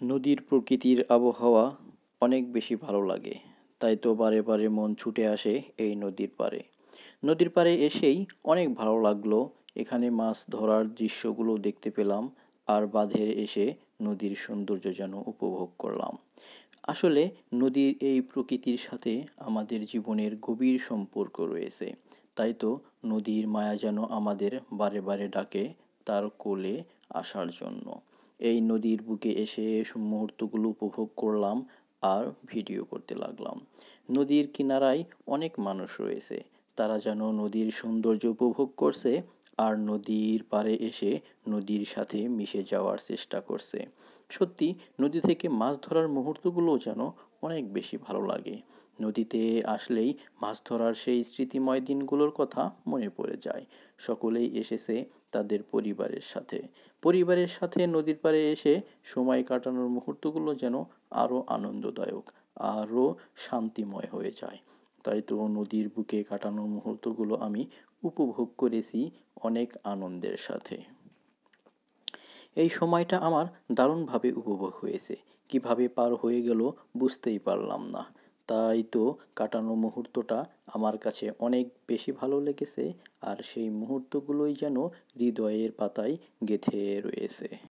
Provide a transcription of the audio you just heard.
নদীর প্রকৃতির আবহাওয়া অনেক বেশি ভালো লাগে, তাই তো বারে বারে মন ছুটে আসে এই নদীর পাড়ে। নদীর পাড়ে এসেই অনেক ভালো লাগলো। এখানে মাছ ধরার দৃশ্যগুলো দেখতে পেলাম, আর বাঁধে এসে নদীর সৌন্দর্য যেন উপভোগ করলাম। আসলে নদীর এই প্রকৃতির সাথে আমাদের জীবনের গভীর সম্পর্ক রয়েছে। তাই তো নদীর মায়া যেন আমাদের বারে বারে ডাকে তার কোলে আসার জন্য। এই নদীর বুকে এসে মুহূর্তগুলো উপভোগ করলাম আর ভিডিও করতে লাগলাম। নদীর কিনারায় অনেক মানুষ রয়েছে, তারা যেন নদীর সৌন্দর্য উপভোগ করছে আর নদীর পাড়ে এসে নদীর সাথে মিশে যাওয়ার চেষ্টা করছে। সত্যি নদী থেকে মাছ ধরার মুহূর্তগুলো যেন অনেক বেশি ভালো লাগে। নদীতে আসলেই মাছ ধরার সেই স্মৃতিময় দিনগুলোর কথা মনে পড়ে যায়। সকলেই এসেছে তাদের পরিবারের সাথে। পরিবারের সাথে নদীর পাড়ে এসে সময় কাটানোর মুহূর্তগুলো যেন আরও আনন্দদায়ক, আরও শান্তিময় হয়ে যায়। তাই তো নদীর বুকে কাটানোর মুহূর্তগুলো আমি উপভোগ করেছি অনেক আনন্দের সাথে। এই সময়টা আমার দারুণভাবে উপভোগ হয়েছে। কিভাবে পার হয়ে গেল বুঝতেই পারলাম না। তাই তো কাটানো মুহূর্তটা আমার কাছে অনেক বেশি ভালো লেগেছে, আর সেই মুহূর্তগুলোই যেন হৃদয়ের পাতায় গেঁথে রয়েছে।